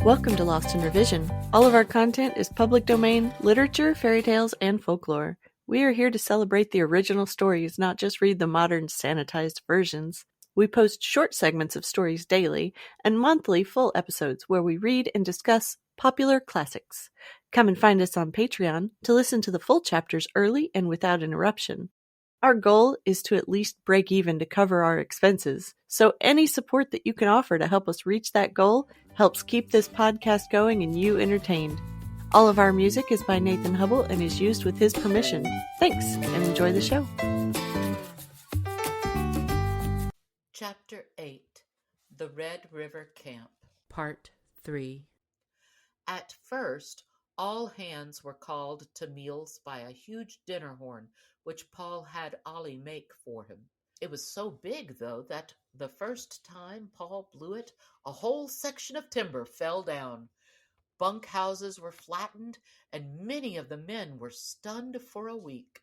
Welcome to Lost in Revision. All of our content is public domain, literature, fairy tales, and folklore. We are here to celebrate the original stories, not just read the modern sanitized versions. We post short segments of stories daily and monthly full episodes where we read and discuss popular classics. Come and find us on Patreon to listen to the full chapters early and without interruption. Our goal is to at least break even to cover our expenses, so any support that you can offer to help us reach that goal helps keep this podcast going and you entertained. All of our music is by Nathan Hubble and is used with his permission. Thanks, and enjoy the show. Chapter 8, The Red River Camp, Part 3. At first, all hands were called to meals by a huge dinner horn, which Paul had Ollie make for him. It was so big, though, that the first time Paul blew it, a whole section of timber fell down. Bunkhouses were flattened, and many of the men were stunned for a week.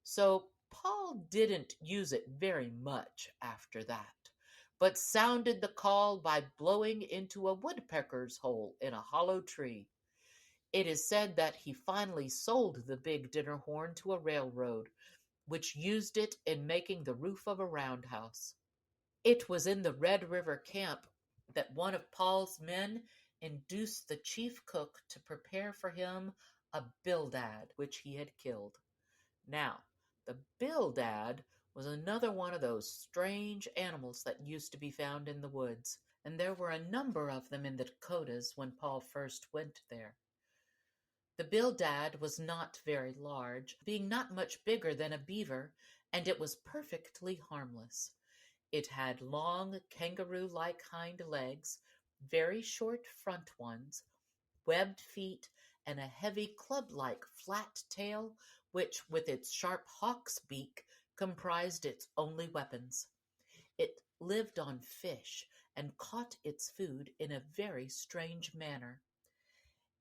So Paul didn't use it very much after that, but sounded the call by blowing into a woodpecker's hole in a hollow tree. It is said that he finally sold the big dinner horn to a railroad, which used it in making the roof of a roundhouse. It was in the Red River camp that one of Paul's men induced the chief cook to prepare for him a bildad, which he had killed. Now, the bildad was another one of those strange animals that used to be found in the woods, and there were a number of them in the Dakotas when Paul first went there. The bildad was not very large, being not much bigger than a beaver, and it was perfectly harmless. It had long, kangaroo-like hind legs, very short front ones, webbed feet, and a heavy club-like flat tail, which, with its sharp hawk's beak, comprised its only weapons. It lived on fish and caught its food in a very strange manner.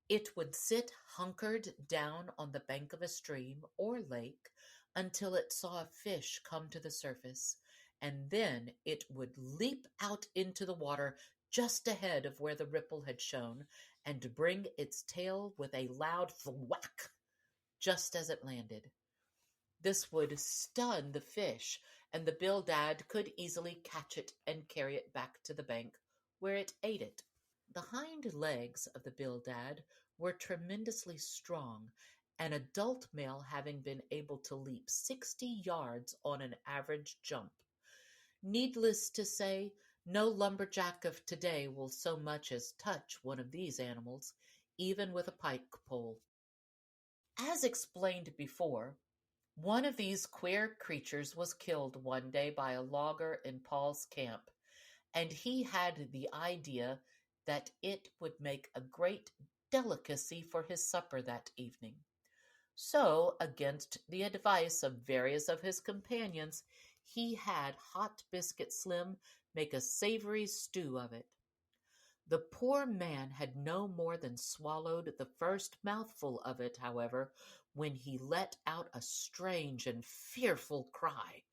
It would sit hunkered down on the bank of a stream or lake until it saw a fish come to the surface, and then it would leap out into the water just ahead of where the ripple had shown and bring its tail with a loud thwack just as it landed. This would stun the fish, and the bildad could easily catch it and carry it back to the bank, where it ate it. The hind legs of the bildad were tremendously strong, an adult male having been able to leap 60 yards on an average jump. Needless to say, no lumberjack of today will so much as touch one of these animals, even with a pike pole. As explained before, one of these queer creatures was killed one day by a logger in Paul's camp, and he had the idea that it would make a great delicacy for his supper that evening. So, against the advice of various of his companions, he had Hot Biscuit Slim make a savory stew of it. The poor man had no more than swallowed the first mouthful of it, however, when he let out a strange and fearful cry.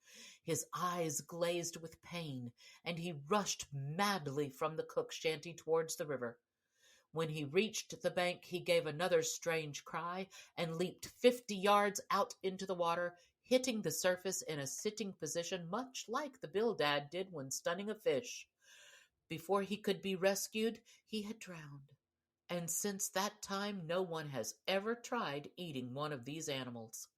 His eyes glazed with pain, and he rushed madly from the cook shanty towards the river. When he reached the bank, he gave another strange cry and leaped 50 yards out into the water, hitting the surface in a sitting position much like the bildad did when stunning a fish. Before he could be rescued, he had drowned, and since that time no one has ever tried eating one of these animals.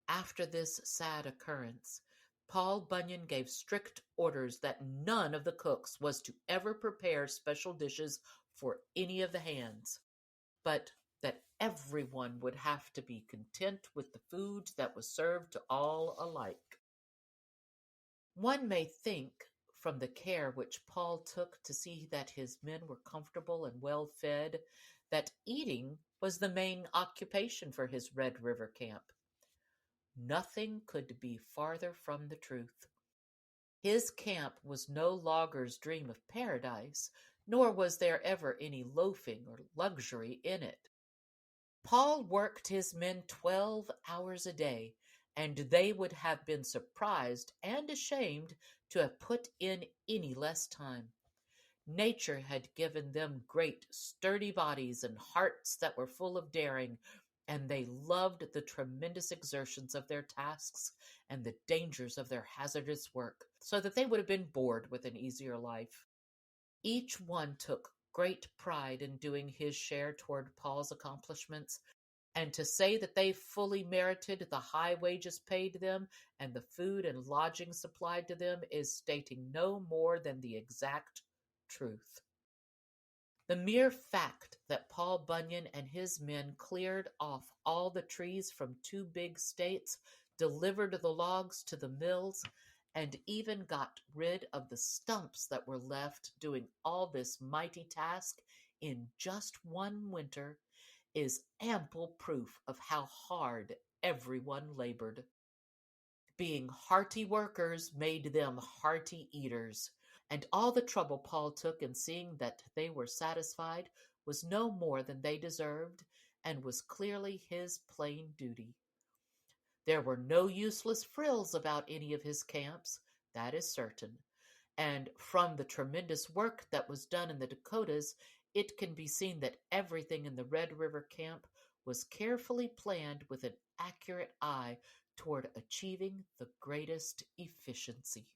After this sad occurrence, Paul Bunyan gave strict orders that none of the cooks was to ever prepare special dishes for any of the hands, but that everyone would have to be content with the food that was served to all alike. One may think, from the care which Paul took to see that his men were comfortable and well fed, that eating was the main occupation for his Red River camp. Nothing could be farther from the truth. His camp was no logger's dream of paradise, nor was there ever any loafing or luxury in it. Paul worked his men 12 hours a day, and they would have been surprised and ashamed to have put in any less time. Nature had given them great, sturdy bodies and hearts that were full of daring, and they loved the tremendous exertions of their tasks and the dangers of their hazardous work, so that they would have been bored with an easier life. Each one took great pride in doing his share toward Paul's accomplishments, and to say that they fully merited the high wages paid them and the food and lodging supplied to them is stating no more than the exact truth. The mere fact that Paul Bunyan and his men cleared off all the trees from 2 big states, delivered the logs to the mills, and even got rid of the stumps that were left doing all this mighty task in just one winter is ample proof of how hard everyone labored. Being hearty workers made them hearty eaters, and all the trouble Paul took in seeing that they were satisfied was no more than they deserved, and was clearly his plain duty. There were no useless frills about any of his camps, that is certain, and from the tremendous work that was done in the Dakotas, it can be seen that everything in the Red River camp was carefully planned with an accurate eye toward achieving the greatest efficiency.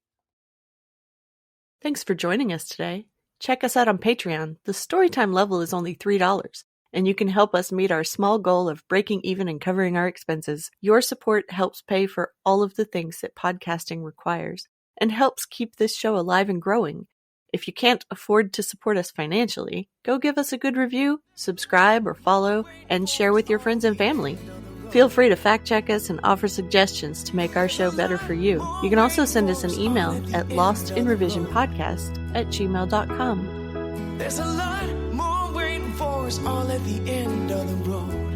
Thanks for joining us today. Check us out on Patreon. The Storytime level is only $3, and you can help us meet our small goal of breaking even and covering our expenses. Your support helps pay for all of the things that podcasting requires, and helps keep this show alive and growing. If you can't afford to support us financially, go give us a good review, subscribe or follow, and share with your friends and family. Feel free to fact check us and offer suggestions to make our show better for you. You can also send us an email at lostinrevisionpodcast@gmail.com. There's a lot more waiting for us all at the end of the road.